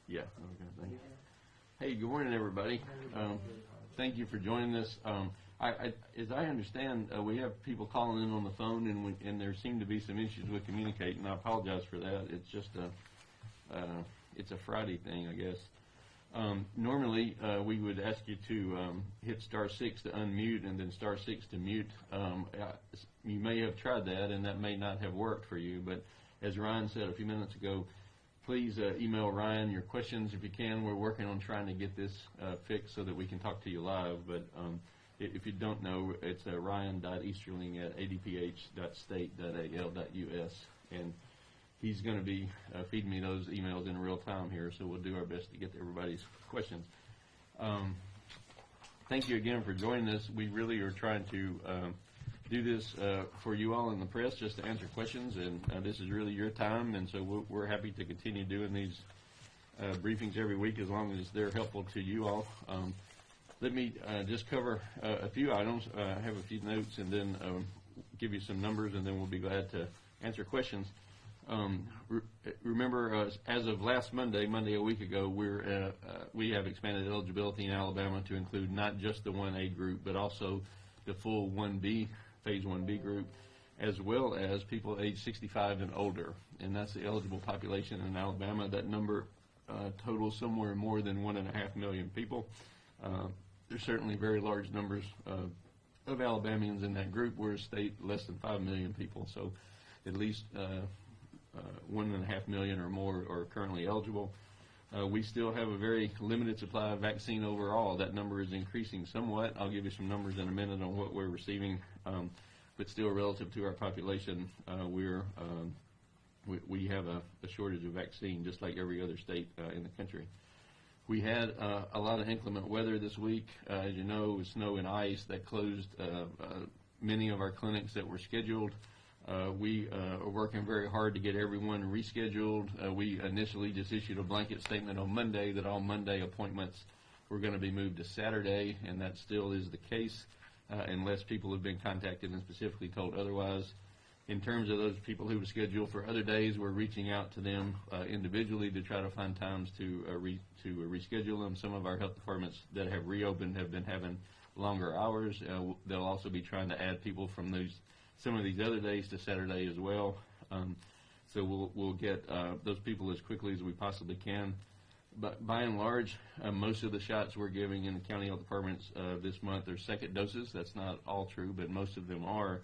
Yeah. Okay. Thank you. Hey, good morning, everybody. Thank you for joining us. As I understand, we have people calling in on the phone, and there seem to be some issues with communicating. I apologize for that. It's just it's a Friday thing, I guess. Normally, we would ask you to hit *6 to unmute and then *6 to mute. You may have tried that, and that may not have worked for you. But as Ryan said a few minutes ago, please email Ryan your questions if you can. We're working on trying to get this fixed so that we can talk to you live. But if you don't know, it's ryan.easterling@adph.state.al.us. And he's going to be feeding me those emails in real time here, so we'll do our best to get to everybody's questions. Thank you again for joining us. We really are trying to do this for you all in the press, just to answer questions, and this is really your time, and so we're happy to continue doing these briefings every week as long as they're helpful to you all. Let me just cover a few items. I have a few notes, and then give you some numbers, and then we'll be glad to answer questions. Remember, as of last Monday a week ago, we have expanded eligibility in Alabama to include not just the 1A group, but also the full 1B, Phase 1B group, as well as people age 65 and older. And that's the eligible population in Alabama. That number totals somewhere more than 1.5 million people. There's certainly very large numbers of Alabamians in that group. We're a state less than 5 million people, so at least 1.5 million or more are currently eligible. We still have a very limited supply of vaccine overall. That number is increasing somewhat. I'll give you some numbers in a minute on what we're receiving, but still relative to our population, we have a shortage of vaccine, just like every other state in the country. We had a lot of inclement weather this week. As you know, with snow and ice that closed many of our clinics that were scheduled. We are working very hard to get everyone rescheduled. We initially just issued a blanket statement on Monday that all Monday appointments were going to be moved to Saturday, and that still is the case unless people have been contacted and specifically told otherwise. In terms of those people who were scheduled for other days, we're reaching out to them individually to try to find times to reschedule them. Some of our health departments that have reopened have been having longer hours. They'll also be trying to add people from some of these other days to Saturday as well. So we'll get those people as quickly as we possibly can. But by and large, most of the shots we're giving in the county health departments this month are second doses. That's not all true, but most of them are.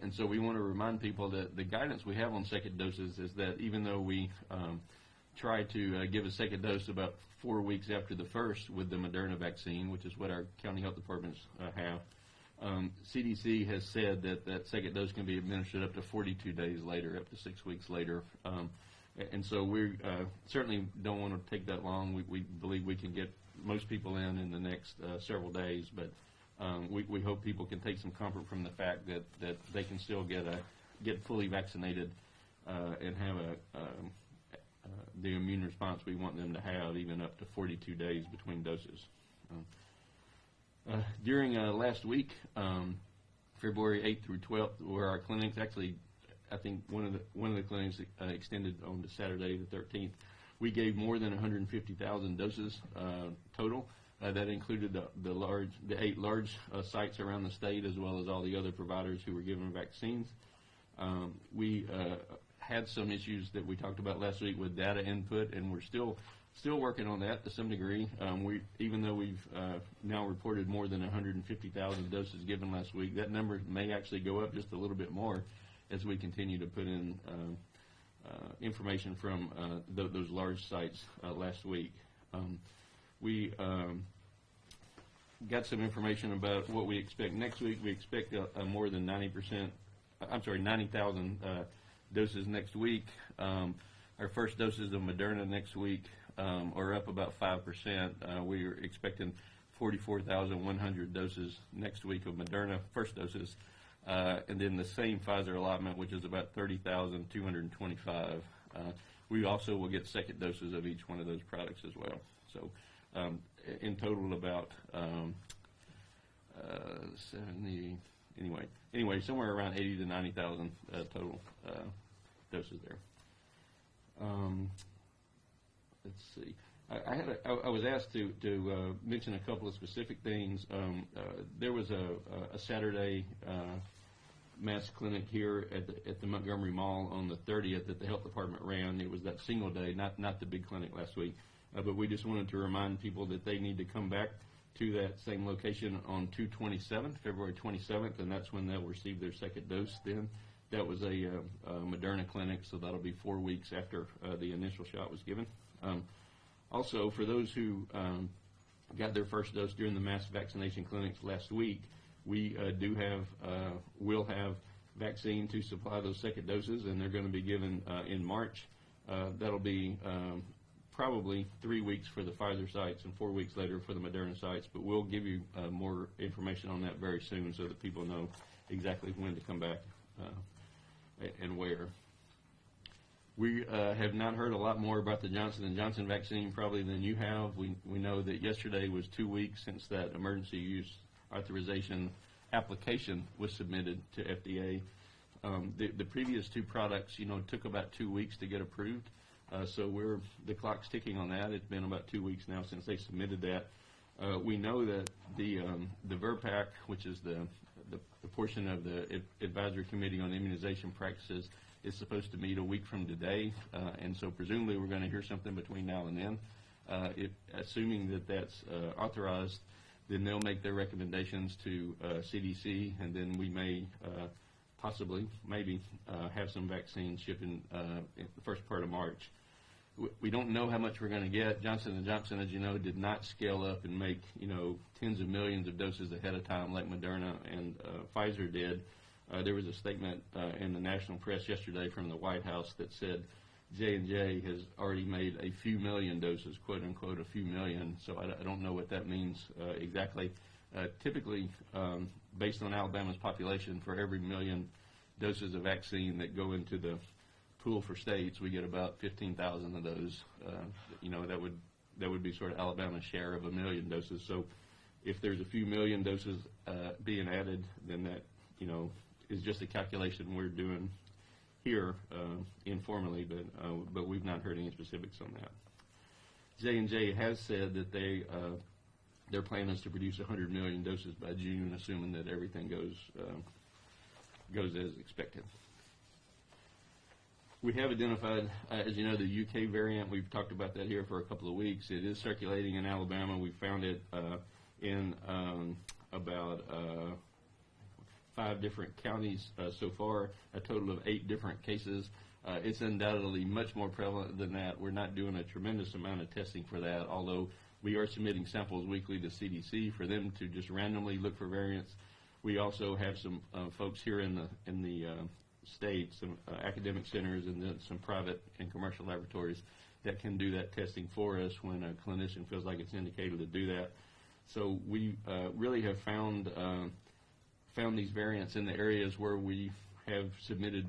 And so we want to remind people that the guidance we have on second doses is that even though we try to give a second dose about 4 weeks after the first with the Moderna vaccine, which is what our county health departments have, CDC has said that second dose can be administered up to 42 days later, up to 6 weeks later. And so we certainly don't want to take that long. We believe we can get most people in the next several days, but we hope people can take some comfort from the fact that they can still get fully vaccinated and have the immune response we want them to have, even up to 42 days between doses. During last week, February 8th through 12th, were our clinics. Actually, I think one of the clinics extended on to Saturday the 13th. We gave more than 150,000 doses total. That included the 8 large sites around the state, as well as all the other providers who were given vaccines. We had some issues that we talked about last week with data input, and we're still working on that to some degree. Even though we've now reported more than 150,000 doses given last week, that number may actually go up just a little bit more as we continue to put in information from those large sites last week. We got some information about what we expect next week. We expect more than 90,000 doses next week. Our first doses of Moderna next week are up about 5%. We are expecting 44,100 doses next week of Moderna, first doses, and then the same Pfizer allotment, which is about 30,225. We also will get second doses of each one of those products as well. So in total about 70, anyway, somewhere around 80 to 90,000 total doses there. let's see. I was asked to mention a couple of specific things. There was a Saturday mass clinic here at the Montgomery Mall on the 30th that the health department ran. It was that single day, not the big clinic last week. But we just wanted to remind people that they need to come back to that same location on February 27th, and that's when they'll receive their second dose then. That was a Moderna clinic, so that'll be 4 weeks after the initial shot was given. Also, for those who got their first dose during the mass vaccination clinics last week, we will have vaccine to supply those second doses, and they're going to be given in March. That'll be probably 3 weeks for the Pfizer sites and 4 weeks later for the Moderna sites, but we'll give you more information on that very soon so that people know exactly when to come back and where. We have not heard a lot more about the Johnson & Johnson vaccine probably than you have. We know that yesterday was 2 weeks since that emergency use authorization application was submitted to FDA. The previous two products, took about 2 weeks to get approved. So the clock's ticking on that. It's been about 2 weeks now since they submitted that. We know that the VRBPAC, which is the portion of the Advisory Committee on Immunization Practices, is supposed to meet a week from today, and so presumably we're going to hear something between now and then. Assuming that that's authorized, then they'll make their recommendations to CDC, and then we may maybe have some vaccines shipping in the first part of March. We don't know how much we're going to get. Johnson & Johnson, as you know, did not scale up and make, tens of millions of doses ahead of time like Moderna and Pfizer did. There was a statement in the national press yesterday from the White House that said J&J has already made a few million doses, quote unquote, a few million. So I don't know what that means exactly. Typically, based on Alabama's population, for every million doses of vaccine that go into the pool for states, we get about 15,000 of those. That would be sort of Alabama's share of a million doses. So if there's a few million doses being added, then that is just a calculation we're doing here informally, but we've not heard any specifics on that. J&J has said that their plan is to produce 100 million doses by June, assuming that everything goes as expected. We have identified, as you know, the UK variant. We've talked about that here for a couple of weeks. It is circulating in Alabama. We found it in about 5 different counties so far, a total of 8 different cases. It's undoubtedly much more prevalent than that. We're not doing a tremendous amount of testing for that, although we are submitting samples weekly to CDC for them to just randomly look for variants. We also have some folks here in the state, some academic centers and then some private and commercial laboratories that can do that testing for us when a clinician feels like it's indicated to do that. So we really have found these variants in the areas where we have submitted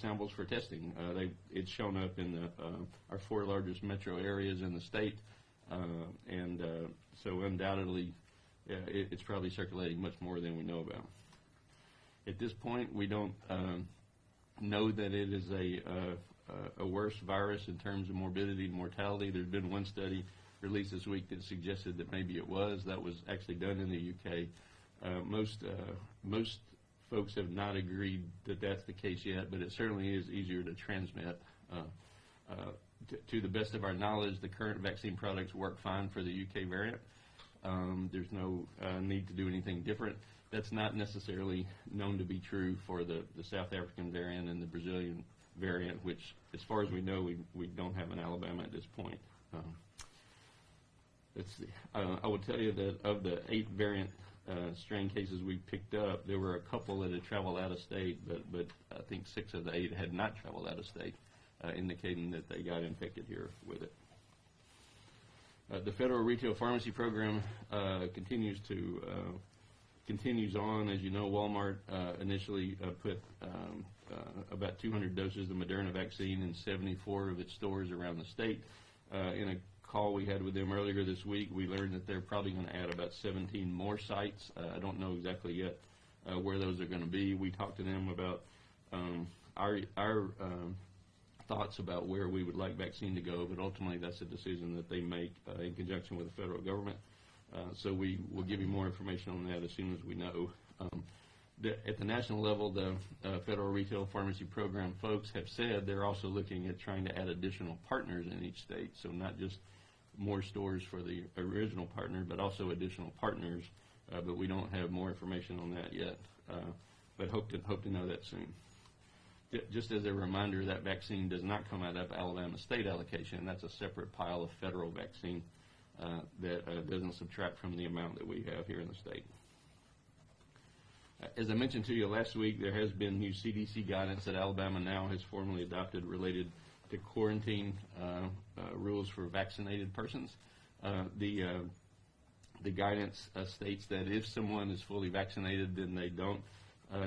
samples for testing. It's shown up in our 4 largest metro areas in the state, and so undoubtedly it's probably circulating much more than we know about. At this point, we don't know that it is a worse virus in terms of morbidity and mortality. There's been one study released this week that suggested that maybe it was. That was actually done in the UK. Most folks have not agreed that that's the case yet, but it certainly is easier to transmit. To the best of our knowledge, the current vaccine products work fine for the UK variant. There's no need to do anything different. That's not necessarily known to be true for the South African variant and the Brazilian variant, which, as far as we know, we don't have in Alabama at this point. Let's see. I will tell you that of the 8 variant strain cases we picked up, there were a couple that had traveled out of state, but I think 6 of the 8 had not traveled out of state, indicating that they got infected here with it. The federal retail pharmacy program continues on. As you know, Walmart initially put about 200 doses of Moderna vaccine in 74 of its stores around the state. In a call we had with them earlier this week, we learned that they're probably going to add about 17 more sites. I don't know exactly yet where those are going to be. We talked to them about our thoughts about where we would like vaccine to go, but ultimately that's a decision that they make in conjunction with the federal government. So we will give you more information on that as soon as we know. At the national level, the Federal Retail Pharmacy Program folks have said they're also looking at trying to add additional partners in each state, so not just more stores for the original partner, but also additional partners. But we don't have more information on that yet. But hope to know that soon. Just as a reminder, that vaccine does not come out of Alabama state allocation. That's a separate pile of federal vaccine that doesn't subtract from the amount that we have here in the state. As I mentioned to you last week, there has been new CDC guidance that Alabama now has formally adopted related to quarantine rules for vaccinated persons. The guidance states that if someone is fully vaccinated, then they don't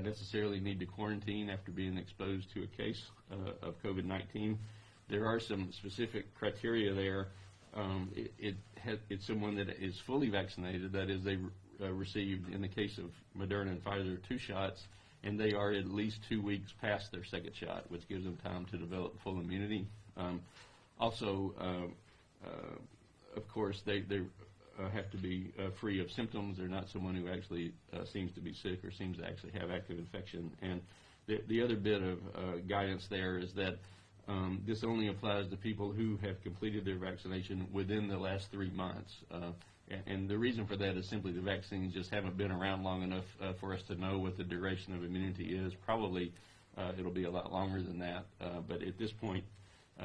necessarily need to quarantine after being exposed to a case of COVID-19. There are some specific criteria there. It's someone that is fully vaccinated, that is, they received, in the case of Moderna and Pfizer, 2 shots, and they are at least 2 weeks past their second shot, which gives them time to develop full immunity. Also, of course, they have to be free of symptoms. They're not someone who actually seems to be sick or seems to actually have active infection. And the other bit of guidance there is that this only applies to people who have completed their vaccination within the last 3 months. And the reason for that is simply the vaccines just haven't been around long enough for us to know what the duration of immunity is. Probably it'll be a lot longer than that. But at this point,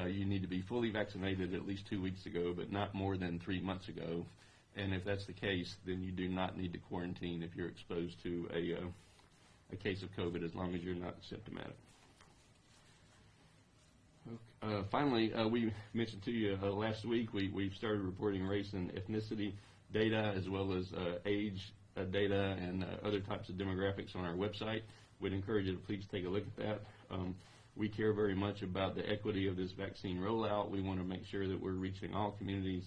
you need to be fully vaccinated at least 2 weeks ago, but not more than 3 months ago. And if that's the case, then you do not need to quarantine if you're exposed to a case of COVID, as long as you're not symptomatic. Finally, we mentioned to you last week, we've started reporting race and ethnicity data, as well as age data and other types of demographics on our website. We'd encourage you to please take a look at that. We care very much about the equity of this vaccine rollout. We want to make sure that we're reaching all communities.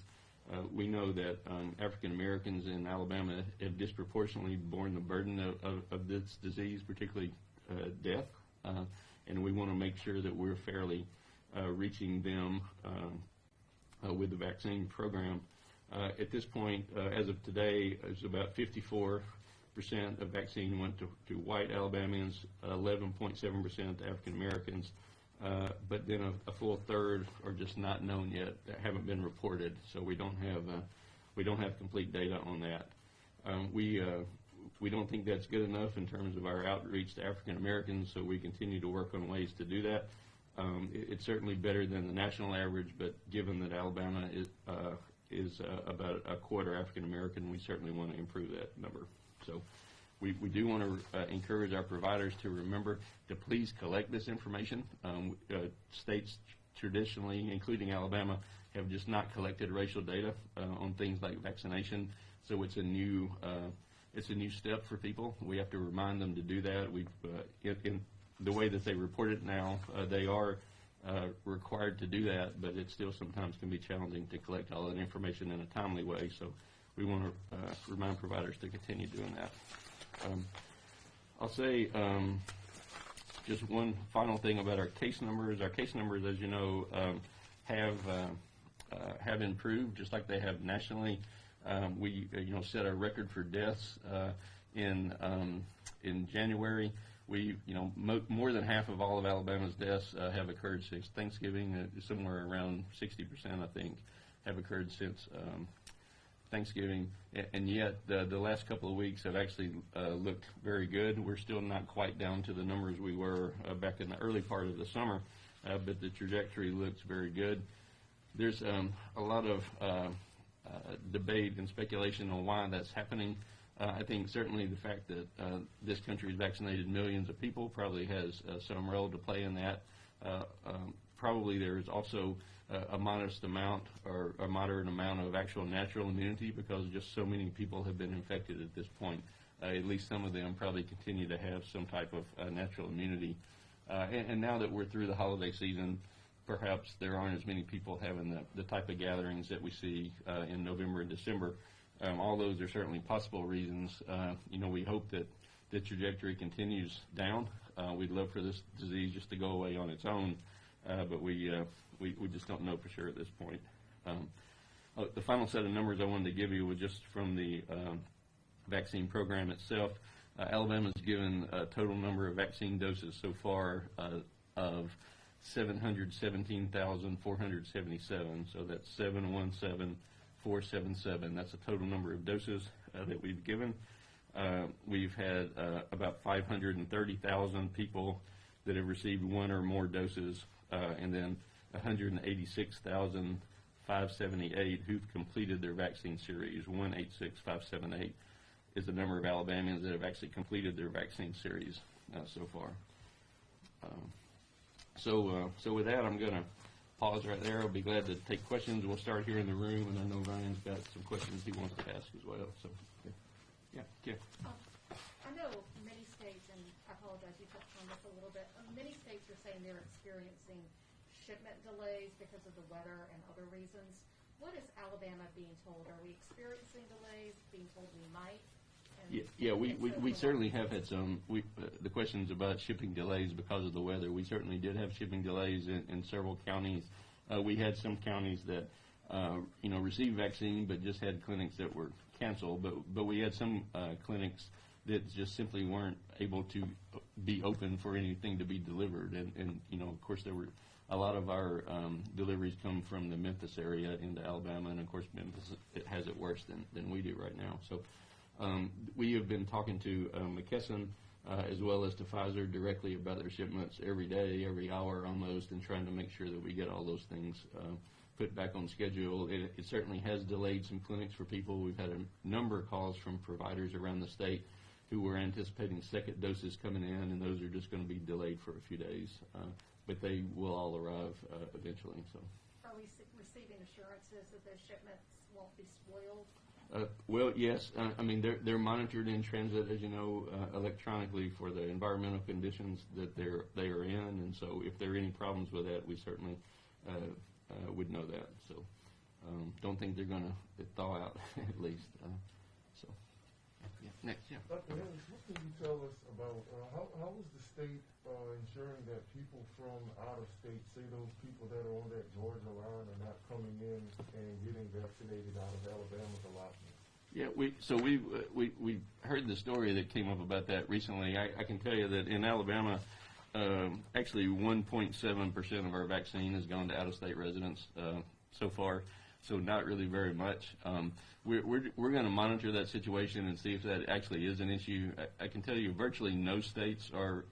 We know that African Americans in Alabama have disproportionately borne the burden of this disease, particularly death, and we want to make sure that we're fairly reaching them with the vaccine program. At this point, as of today, it's about 54% of vaccine went to white Alabamians, 11.7% to African Americans, but then a full third are just not known yet, that haven't been reported. So we don't have complete data on that. We don't think that's good enough in terms of our outreach to African Americans, so we continue to work on ways to do that. It's certainly better than the national average, but given that Alabama is about a quarter African American, we certainly want to improve that number. So we do want to encourage our providers to remember to please collect this information. States traditionally, including Alabama, have just not collected racial data on things like vaccination, so it's a new step for people. We have to remind them to do that. In the way that they report it now, they are required to do that, but it still sometimes can be challenging to collect all that information in a timely way. So we want to remind providers to continue doing that. I'll say just one final thing about our case numbers. Our case numbers, as you know, have improved, just like they have nationally. We set a record for deaths in January. More than half of all of Alabama's deaths have occurred since Thanksgiving. Somewhere around 60%, I think, have occurred since Thanksgiving. And yet, the last couple of weeks have actually looked very good. We're still not quite down to the numbers we were back in the early part of the summer, but the trajectory looks very good. There's a lot of debate and speculation on why that's happening. I think certainly the fact that this country has vaccinated millions of people probably has some role to play in that. Probably there is also a modest amount or a moderate amount of actual natural immunity, because just so many people have been infected at this point. At least some of them probably continue to have some type of natural immunity. And now that we're through the holiday season, perhaps there aren't as many people having the type of gatherings that we see in November and December. All those are certainly possible reasons. We hope that the trajectory continues down. We'd love for this disease just to go away on its own. but we just don't know for sure at this point. The final set of numbers I wanted to give you was just from the vaccine program itself. Alabama's given a total number of vaccine doses so far of 717,477. So that's 717,477. That's the total number of doses that we've given. We've had about 530,000 people that have received one or more doses, and then 186,578 who've completed their vaccine series. 186,578 is the number of Alabamians that have actually completed their vaccine series so far. So with that, I'm going to pause right there. I'll be glad to take questions. We'll start here in the room, and I know Ryan's got some questions he wants to ask as well. So, yeah. I know many states, and I apologize, you touched on this a little bit. Many states are saying they're experiencing shipment delays because of the weather and other reasons. What is Alabama being told? Are we experiencing delays? Being told we might? We certainly have had some. The questions about shipping delays because of the weather. We certainly did have shipping delays in several counties. We had some counties that received vaccine but just had clinics that were canceled. But we had some clinics that just simply weren't able to be open for anything to be delivered. And of course, there were a lot of our deliveries come from the Memphis area into Alabama, and of course, Memphis has it worse than we do right now. So. We have been talking to McKesson as well as to Pfizer directly about their shipments every day, every hour almost, and trying to make sure that we get all those things put back on schedule. It certainly has delayed some clinics for people. We've had a number of calls from providers around the state who were anticipating second doses coming in, and those are just going to be delayed for a few days. But they will all arrive eventually. So. Are we receiving assurances that those shipments won't be spoiled? Well, yes. I mean, they're monitored in transit, as you know, electronically for the environmental conditions that they are in, and so if there are any problems with that, we certainly would know that. So, don't think they're going to thaw out at least. So, yeah. Next, yeah. Dr. Harris, what can you tell us about how is the state ensuring that people from out of state, say those people that are on that Georgia line, are not coming in and getting vaccinated out of Alabama's allotment? Yeah, we heard the story that came up about that recently. I can tell you that in Alabama, actually 1.7% of our vaccine has gone to out-of-state residents so far. So not really very much. We're going to monitor that situation and see if that actually is an issue. I can tell you virtually no states are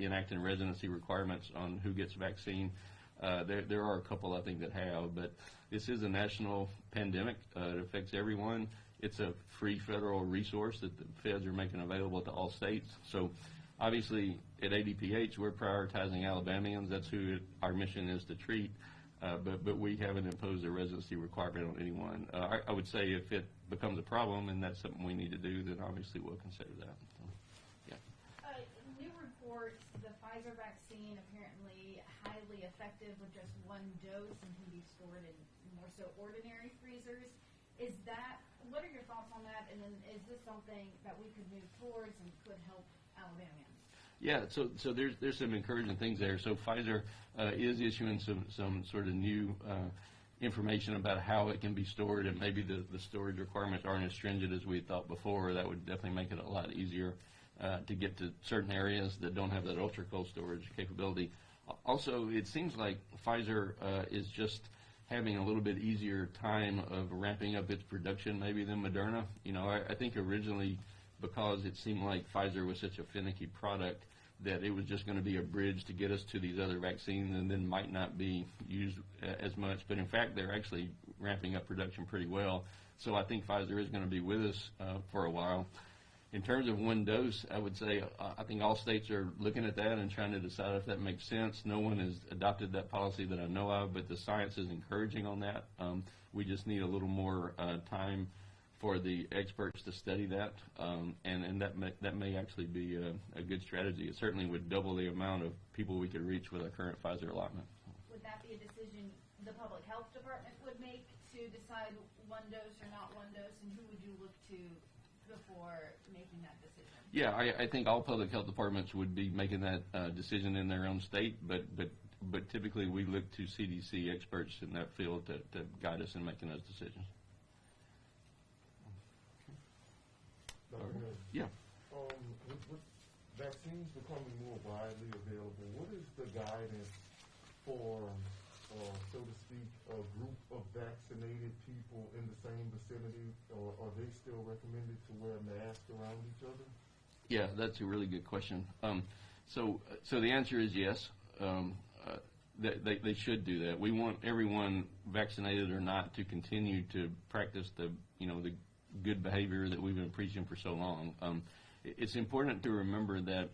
enacting residency requirements on who gets vaccine. There are a couple, I think, that have, but this is a national pandemic. It affects everyone. It's a free federal resource that the feds are making available to all states. So obviously at ADPH, we're prioritizing Alabamians. That's who our mission is to treat. But we haven't imposed a residency requirement on anyone. I would say if it becomes a problem and that's something we need to do, then obviously we'll consider that. So, yeah. New reports, the Pfizer vaccine apparently highly effective with just one dose and can be stored in more so ordinary freezers. What are your thoughts on that? And then is this something that we could move towards and could help Alabamians? Yeah, so there's some encouraging things there. So Pfizer is issuing some sort of new information about how it can be stored, and maybe the storage requirements aren't as stringent as we thought before. That would definitely make it a lot easier to get to certain areas that don't have that ultra cold storage capability. Also, it seems like Pfizer is just having a little bit easier time of ramping up its production maybe than Moderna. I think originally, because it seemed like Pfizer was such a finicky product, that it was just going to be a bridge to get us to these other vaccines and then might not be used as much. But in fact, they're actually ramping up production pretty well. So I think Pfizer is going to be with us for a while. In terms of one dose, I would say I think all states are looking at that and trying to decide if that makes sense. No one has adopted that policy that I know of, but the science is encouraging on that. We just need a little more time for the experts to study that, and that may actually be a good strategy. It certainly would double the amount of people we could reach with our current Pfizer allotment. Would that be a decision the public health department would make to decide one dose or not one dose, and who would you look to before making that decision? Yeah, I think all public health departments would be making that decision in their own state, but but typically we look to CDC experts in that field to guide us in making those decisions. Dr. Harris, Yeah. with vaccines becoming more widely available, what is the guidance for, so to speak, a group of vaccinated people in the same vicinity, or are they still recommended to wear masks around each other? Yeah, that's a really good question. So the answer is yes. They should do that. We want everyone, vaccinated or not, to continue to practice the good behavior that we've been preaching for so long. It's important to remember that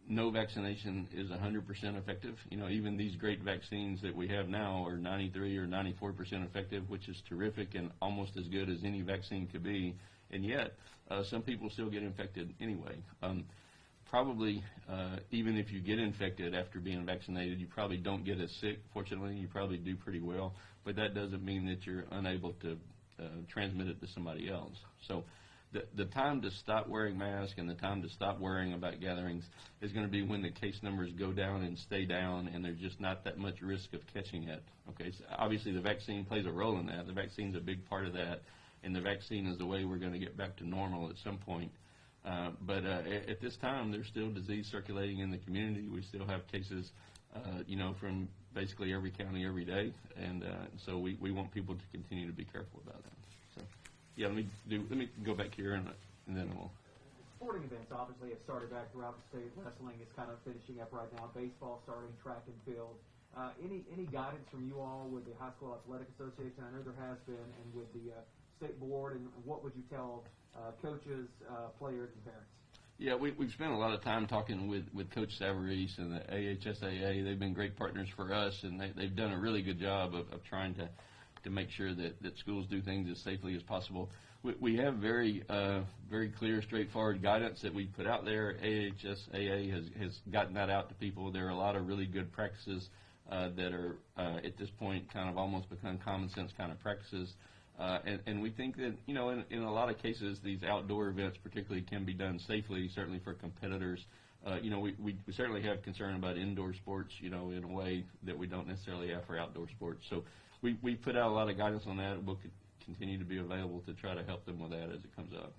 no vaccination is 100% effective. Even these great vaccines that we have now are 93 or 94% effective, which is terrific and almost as good as any vaccine could be. And yet, some people still get infected anyway. Probably, even if you get infected after being vaccinated, you probably don't get as sick. Fortunately, you probably do pretty well. But that doesn't mean that you're unable to transmit it to somebody else. So the time to stop wearing masks and the time to stop worrying about gatherings is going to be when the case numbers go down and stay down and there's just not that much risk of catching it. Okay, so obviously the vaccine plays a role in that. The vaccine's a big part of that, and the vaccine is the way we're going to get back to normal at some point. But at this time, there's still disease circulating in the community. We still have cases, from basically every county every day, and so we want people to continue to be careful about that. So, yeah, let me go back here and then we'll. Sporting events obviously have started back throughout the state. Wrestling is kind of finishing up right now. Baseball starting, track and field. Any guidance from you all with the High School Athletic Association? I know there has been, and with the state board, and what would you tell coaches, players, and parents? Yeah, we've spent a lot of time talking with Coach Savarese and the AHSAA. They've been great partners for us, and they've done a really good job of trying to make sure that schools do things as safely as possible. We have very clear, straightforward guidance that we put out there. AHSAA has gotten that out to people. There are a lot of really good practices that are, at this point, kind of almost become common sense kind of practices. And we think that, in a lot of cases, these outdoor events particularly can be done safely, certainly for competitors. We certainly have concern about indoor sports, in a way that we don't necessarily have for outdoor sports. So we put out a lot of guidance on that. We'll continue to be available to try to help them with that as it comes up.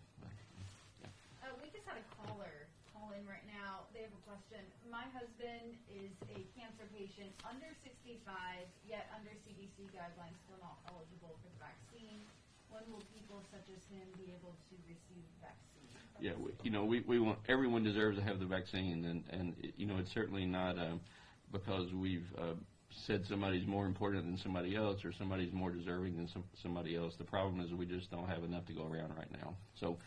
We just had a caller call in right now. They have a question. My husband is a cancer patient under 65, yet under CDC guidelines, still not eligible for the vaccine. When will people such as him be able to receive the vaccine? Yeah, we want, everyone deserves to have the vaccine, and it's certainly not because we've said somebody's more important than somebody else or somebody's more deserving than somebody else. The problem is we just don't have enough to go around right now. So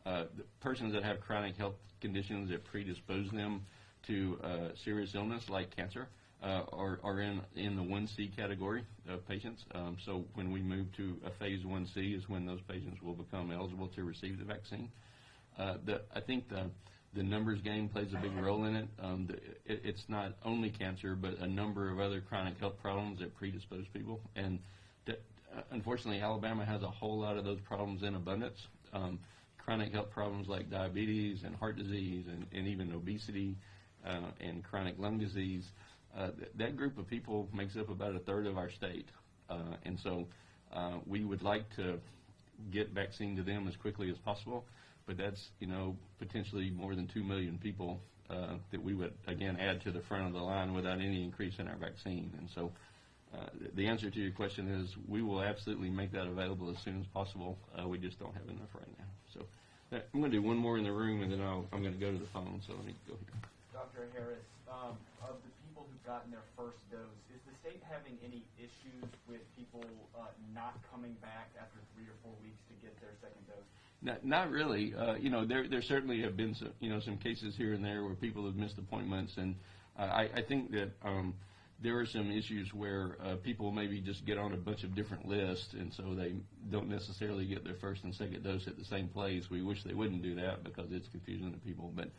the persons that have chronic health conditions that predispose them to serious illness like cancer are in the 1C category of patients. So when we move to a phase 1C is when those patients will become eligible to receive the vaccine. I think the numbers game plays a big role in it. It's not only cancer, but a number of other chronic health problems that predispose people. And unfortunately, Alabama has a whole lot of those problems in abundance. Chronic health problems like diabetes and heart disease and even obesity and chronic lung disease. That group of people makes up about a third of our state. And so we would like to get vaccine to them as quickly as possible. But that's, potentially more than 2 million people that we would, again, add to the front of the line without any increase in our vaccine. And so the answer to your question is we will absolutely make that available as soon as possible. We just don't have enough right now. So I'm going to do one more in the room, and then I'm going to go to the phone. So let me go here. Dr. Harris, of the people who've gotten their first dose, is the state having any issues with people not coming back after 3 or 4 weeks to get their second dose? Not really. There certainly have been some cases here and there where people have missed appointments, and I think that there are some issues where people maybe just get on a bunch of different lists, and so they don't necessarily get their first and second dose at the same place. We wish they wouldn't do that because it's confusing to people. But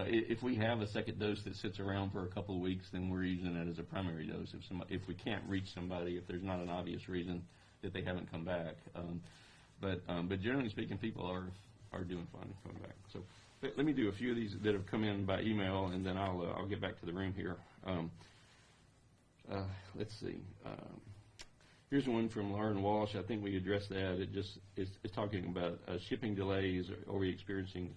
if we have a second dose that sits around for a couple of weeks, then we're using it as a primary dose. If we can't reach somebody, if there's not an obvious reason that they haven't come back. But generally speaking, people are doing fine coming back. So Let me do a few of these that have come in by email, and then I'll get back to the room here. Let's see. Here's one from Lauren Walsh. I think we addressed that. It's talking about shipping delays. Are we experiencing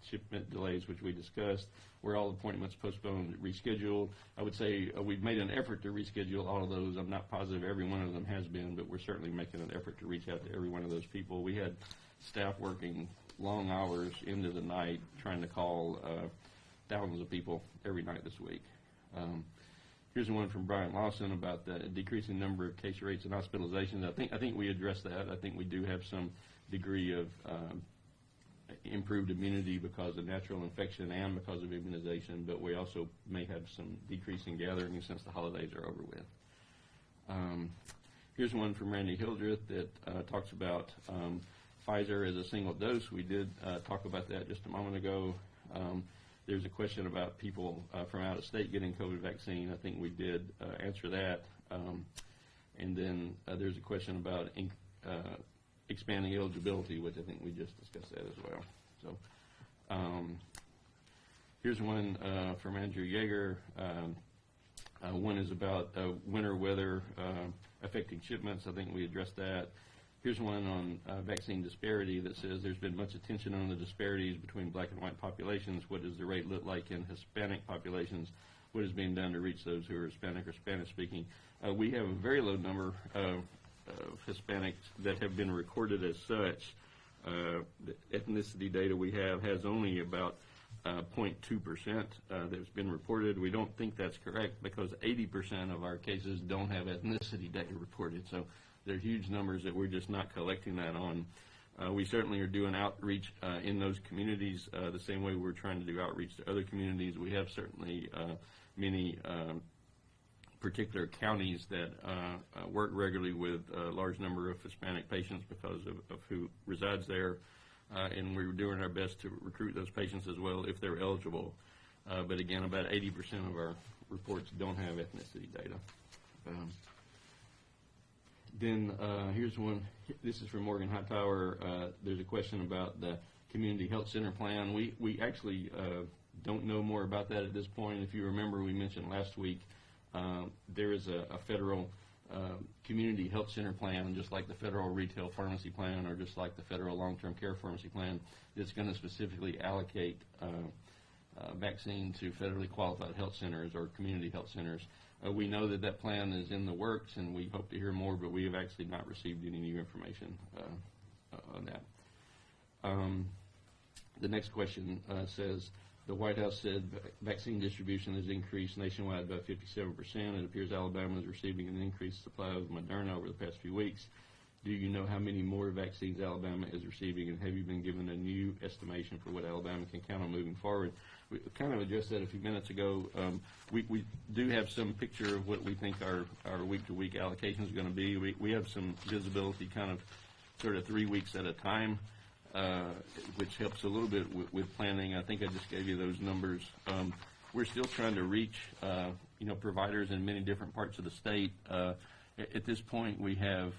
shipment delays, which we discussed? Were all appointments postponed, rescheduled? I would say we've made an effort to reschedule all of those. I'm not positive every one of them has been, but we're certainly making an effort to reach out to every one of those people. We had staff working long hours into the night trying to call thousands of people every night this week. Here's one from Brian Lawson about the decreasing number of case rates and hospitalizations. I think we addressed that. I think we do have some degree of improved immunity because of natural infection and because of immunization, but we also may have some decrease in gathering since the holidays are over with. Here's one from Randy Hildreth that talks about Pfizer as a single dose. We did talk about that just a moment ago. There's a question about people from out of state getting COVID vaccine. I think we did answer that. And then there's a question about expanding eligibility, which I think we just discussed that as well. So here's one from Andrew Yeager. One is about winter weather affecting shipments. I think we addressed that. Here's one on vaccine disparity that says there's been much attention on the disparities between black and white populations. What does the rate look like in Hispanic populations? What is being done to reach those who are Hispanic or Spanish speaking? We have a very low number of Hispanics that have been recorded as such. The ethnicity data we have has only about 0.2% that's been reported. We don't think that's correct because 80% of our cases don't have ethnicity data reported. So they're huge numbers that we're just not collecting that on. We certainly are doing outreach in those communities the same way we're trying to do outreach to other communities. We have certainly many particular counties that work regularly with a large number of Hispanic patients because of who resides there, and we're doing our best to recruit those patients as well if they're eligible. But again, about 80% of our reports don't have ethnicity data. Then here's one. This is from Morgan Hightower. There's a question about the community health center plan. We actually don't know more about that at this point. If you remember, we mentioned last week there is a federal community health center plan, just like the federal retail pharmacy plan or just like the federal long-term care pharmacy plan, that's going to specifically allocate vaccine to federally qualified health centers or community health centers. We know that that plan is in the works, and we hope to hear more, but we have actually not received any new information on that. The next question says, the White House said vaccine distribution has increased nationwide by 57%. It appears Alabama is receiving an increased supply of Moderna over the past few weeks. Do you know how many more vaccines Alabama is receiving, and have you been given a new estimation for what Alabama can count on moving forward? We kind of addressed that a few minutes ago. We do have some picture of what we think our week-to-week allocation is going to be. We have some visibility kind of sort of 3 weeks at a time, which helps a little bit with planning. I think I just gave you those numbers. We're still trying to reach providers in many different parts of the state. At this point, we have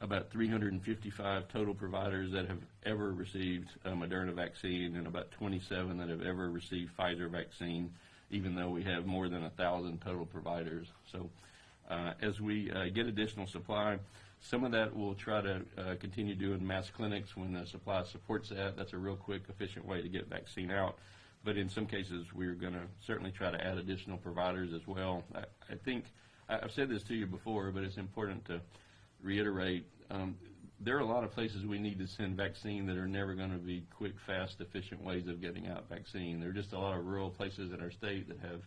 about 355 total providers that have ever received a Moderna vaccine and about 27 that have ever received Pfizer vaccine, even though we have more than 1,000 total providers. So as we get additional supply, some of that we'll try to continue doing mass clinics when the supply supports that. That's a real quick, efficient way to get vaccine out. But in some cases, we're going to certainly try to add additional providers as well. I think I've said this to you before, but it's important to reiterate. There are a lot of places we need to send vaccine that are never going to be quick, fast, efficient ways of getting out vaccine. There are just a lot of rural places in our state that have,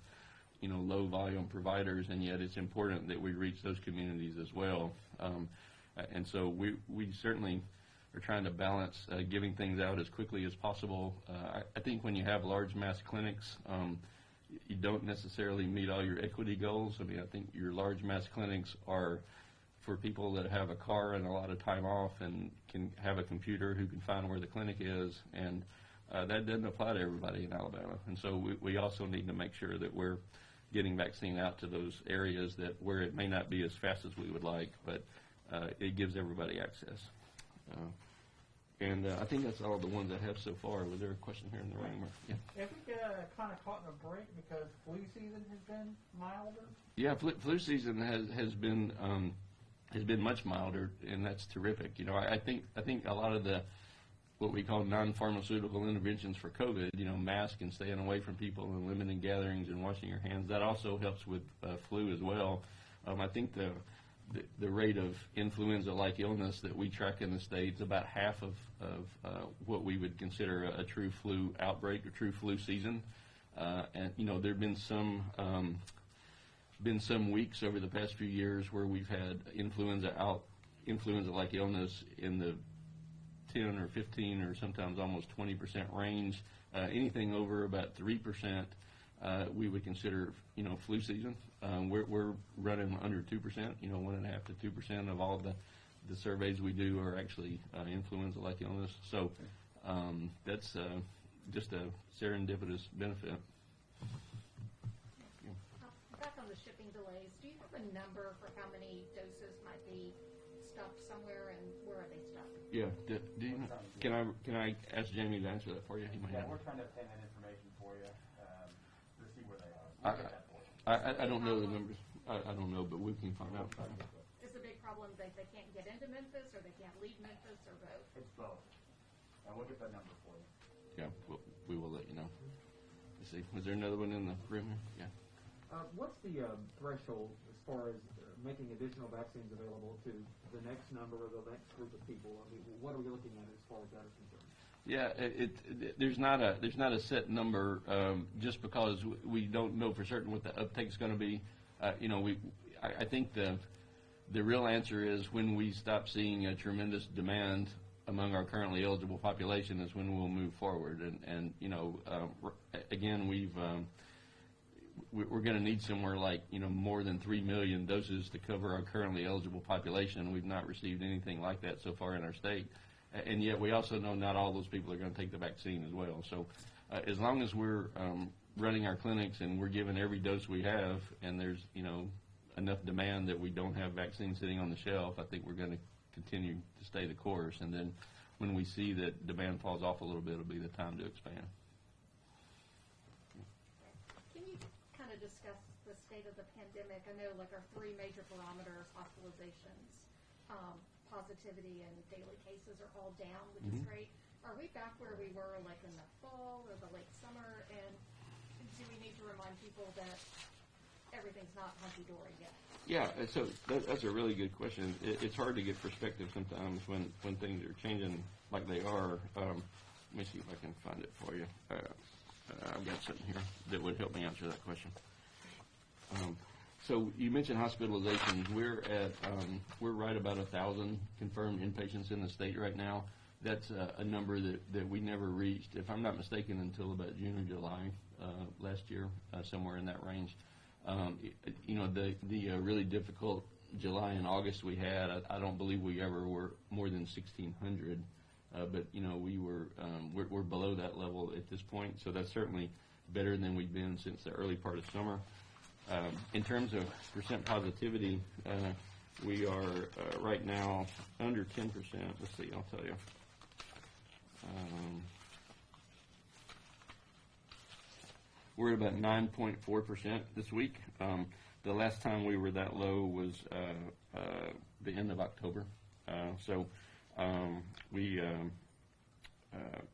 low volume providers, and yet it's important that we reach those communities as well. And so we certainly are trying to balance giving things out as quickly as possible. I think when you have large mass clinics, you don't necessarily meet all your equity goals. I mean, I think your large mass clinics are for people that have a car and a lot of time off and can have a computer who can find where the clinic is, and that doesn't apply to everybody in Alabama. And so we also need to make sure that we're getting vaccine out to those areas where it may not be as fast as we would like, but it gives everybody access. And I think that's all the ones I have so far. Was there a question here in the room? Or, yeah. Have we kind of caught in a break because flu season has been milder? Yeah, flu season has been much milder, and that's terrific. You know, I think a lot of the what we call non-pharmaceutical interventions for COVID, you know, mask and staying away from people and limiting gatherings and washing your hands, that also helps with flu as well. I think the rate of influenza-like illness that we track in the state is about half of what we would consider a true flu outbreak or true flu season. And you know, there have been some weeks over the past few years where we've had influenza-like illness in the 10 or 15 or sometimes almost 20% range. Anything over about 3%, we would consider, you know, flu season. We're running under 2%, you know, 1.5 to 2% of all the surveys we do are actually influenza-like illness. So that's just a serendipitous benefit. Back on the shipping delays, do you have a number for how many doses might be stuck somewhere and where are they stuck? Yeah. Do you, can I ask Jamie to answer that for you? He might Yeah, have. we're trying to obtain that information for you to see where they are. We'll get that for you. I don't know the numbers. I don't know, but we can find out. Is the big problem that they can't get into Memphis or they can't leave Memphis or both? It's both. And we'll get that number for you. Yeah, we will let you know. Let's see. Was there another one in the room here? Yeah. What's the threshold as far as making additional vaccines available to the next number or the next group of people? I mean, what are we looking at as far as that is concerned? Yeah, there's not a set number just because we don't know for certain what the uptake's going to be. You know, I think the real answer is when we stop seeing a tremendous demand among our currently eligible population is when we'll move forward. And you know, again, we're going to need somewhere like, you know, more than 3 million doses to cover our currently eligible population. We've not received anything like that so far in our state. And yet we also know not all those people are going to take the vaccine as well. So as long as we're running our clinics and we're giving every dose we have and there's, you know, enough demand that we don't have vaccines sitting on the shelf, I think we're going to continue to stay the course. And then when we see that demand falls off a little bit, it'll be the time to expand. Can you kind of discuss the state of the pandemic? I know like our three major barometers, hospitalizations, positivity, and daily cases are all down, which is great. Are we back where we were like in the fall or the late summer? And do we need to remind people that everything's not hunky-dory yet? Yeah, so that's a really good question. It's hard to get perspective sometimes when things are changing like they are. Let me see if I can find it for you. I've got something here that would help me answer that question. So you mentioned hospitalizations. We're right about 1,000 confirmed inpatients in the state right now. That's a number that we never reached, if I'm not mistaken, until about June or July last year, somewhere in that range. You know, the really difficult July and August we had, I don't believe we ever were more than 1,600. But you know, we're below that level at this point, so that's certainly better than we've been since the early part of summer. In terms of percent positivity, we are right now under 10%. Let's see, I'll tell you. We're at about 9.4% this week. The last time we were that low was the end of October.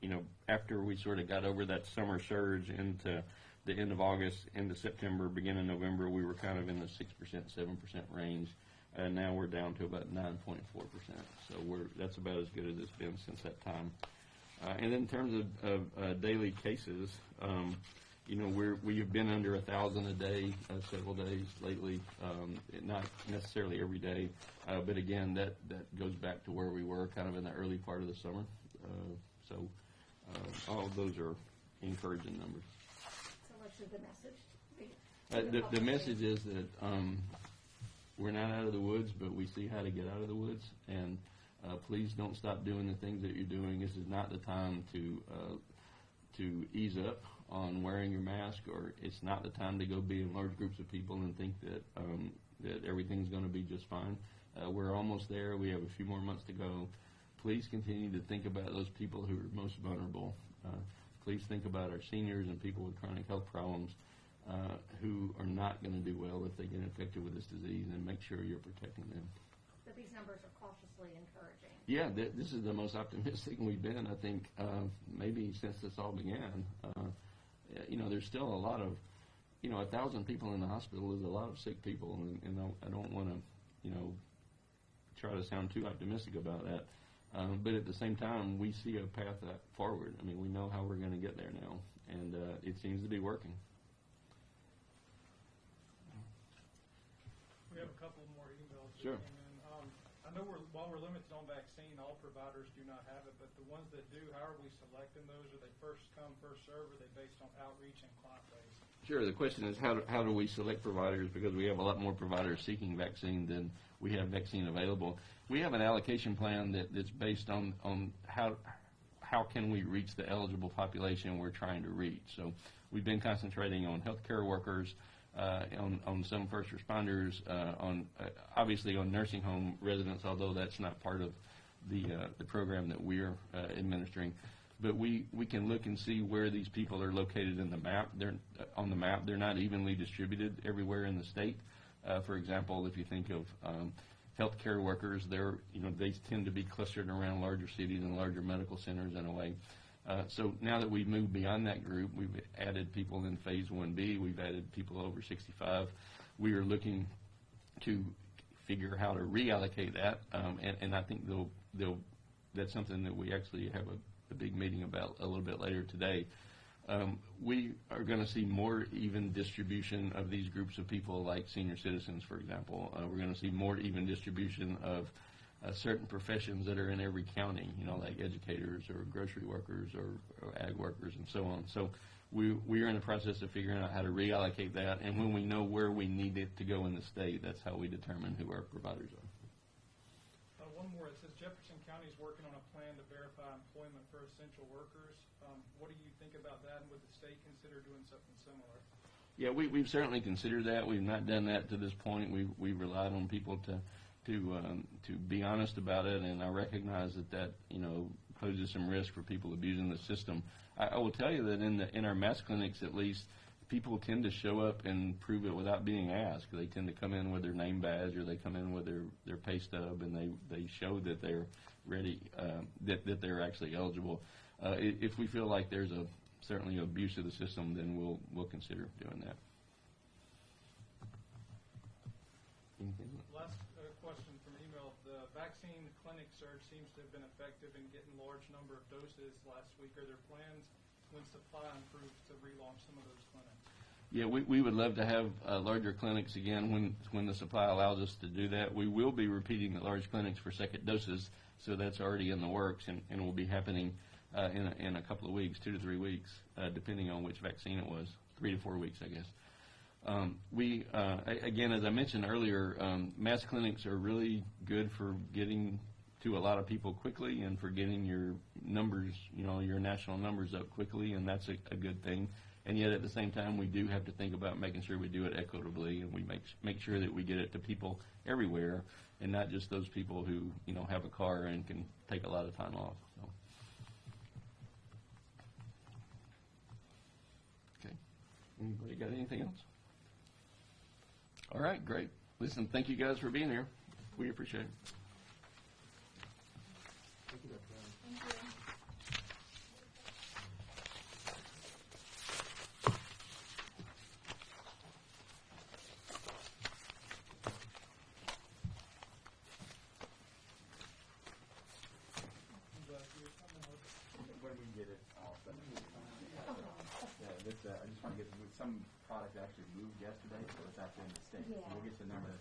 You know, after we sort of got over that summer surge into the end of August, into September, beginning of November, we were kind of in the 6%, 7% range. And now we're down to about 9.4%. So that's about as good as it's been since that time. And then in terms of daily cases, you know, we've been under 1,000 a day several days lately, not necessarily every day, but again, that goes back to where we were kind of in the early part of the summer. So all of those are encouraging numbers. So what's the message? The message is that we're not out of the woods, but we see how to get out of the woods, and please don't stop doing the things that you're doing. This is not the time to ease up on wearing your mask, or it's not the time to go be in large groups of people and think that everything's going to be just fine. We're almost there. We have a few more months to go. please continue to think about those people who are most vulnerable. Please think about our seniors and people with chronic health problems who are not going to do well if they get infected with this disease, and make sure you're protecting them. But these numbers are cautiously encouraging. Yeah, this is the most optimistic we've been, I think, maybe since this all began. There's still a lot of, 1,000 people in the hospital is a lot of sick people, and I don't want to, try to sound too optimistic about that. But at the same time, we see a path forward. I mean, we know how we're going to get there now, and it seems to be working. We have a couple more emails. Sure. And I know while we're limited on vaccine, all providers do not have it, but the ones that do, how are we selecting those? Are they first come, first serve? Or are they based on outreach and client base? Sure. The question is how do we select providers, because we have a lot more providers seeking vaccine than we have vaccine available. We have an allocation plan that's based on how can we reach the eligible population we're trying to reach. So we've been concentrating on healthcare workers, on some first responders, obviously on nursing home residents, although that's not part of the program that we're administering. But we can look and see where these people are located in the map. On the map. They're not evenly distributed everywhere in the state. For example, if you think of healthcare workers, they tend to be clustered around larger cities and larger medical centers in a way. So now that we've moved beyond that group, we've added people in Phase 1B. We've added people over 65. We are looking to figure how to reallocate that, and I think that's something that we actually have a big meeting about a little bit later today. We are going to see more even distribution of these groups of people, like senior citizens, for example. We're going to see more even distribution of certain professions that are in every county, like educators or grocery workers or ag workers and so on. So we are in the process of figuring out how to reallocate that, and when we know where we need it to go in the state, that's how we determine who our providers are. One more. It says Jefferson County is working on a plan to verify employment for essential workers. What do you think about that, and would the state consider doing something similar? Yeah, we've certainly considered that. We've not done that to this point. We've relied on people to be honest about it, and I recognize that poses some risk for people abusing the system. I will tell you that in our mass clinics, at least, people tend to show up and prove it without being asked. They tend to come in with their name badge, or they come in with their pay stub, and they show that they're ready, that they're actually eligible. If we feel like there's certainly abuse of the system, then we'll consider doing that. Last question from email. The vaccine clinic surge seems to have been effective in getting a large number of doses last week. Are there plans when supply improves to relaunch some of those clinics? Yeah, we would love to have larger clinics again when the supply allows us to do that. We will be repeating the large clinics for second doses, so that's already in the works and will be happening in a couple of weeks, 2 to 3 weeks, depending on which vaccine it was, 3 to 4 weeks, I guess. Again, as I mentioned earlier, mass clinics are really good for getting to a lot of people quickly and for getting your numbers, your national numbers up quickly, and that's a good thing. And yet at the same time, we do have to think about making sure we do it equitably, and we make sure that we get it to people everywhere, and not just those people who have a car and can take a lot of time off. So. Okay. Anybody got anything else? All right, great. Listen, thank you guys for being here. We appreciate it. Thank you, Dr. Brown. Thank you. When we get it, I'll send it. Yeah, I just want to get some product actually moved yesterday, so it's actually in the state. So we'll get the number